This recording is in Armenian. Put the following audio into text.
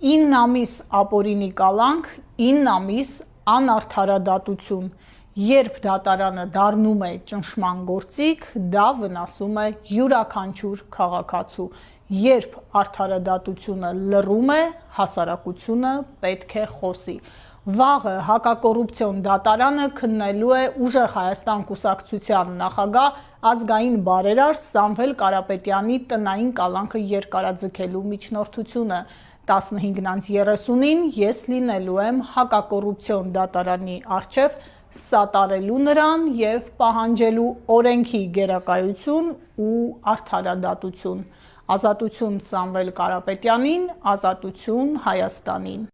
9 ամիս ապօրինի կալանք, 9 ամիս անարդարադատություն։ Երբ դատարանը դառնում է ճնշման գործիք, դա վնասում է յուրաքանչյուր քաղաքացու։ Երբ արդարադատությունը լռում է, հասարակությունը պետք է խոսի։ Վաղը հակակոռուպցիոն դատարանը քննելու է Ուժեղ Հայաստան կուսակցության նախագահ ազգային բարերար Սամվել Կարապետյանի տնային կալանքը երկարաձգելու միջնորդությունը։ 15:30-ին ես լինելու եմ հակակոռուպցիոն դատարանի առջև սատարելու նրան և պահանջելու օրենքի գերակայություն ու արդարադատություն։ Ազատություն Սամվել Կարապետյանին, ազատություն Հայաստանին։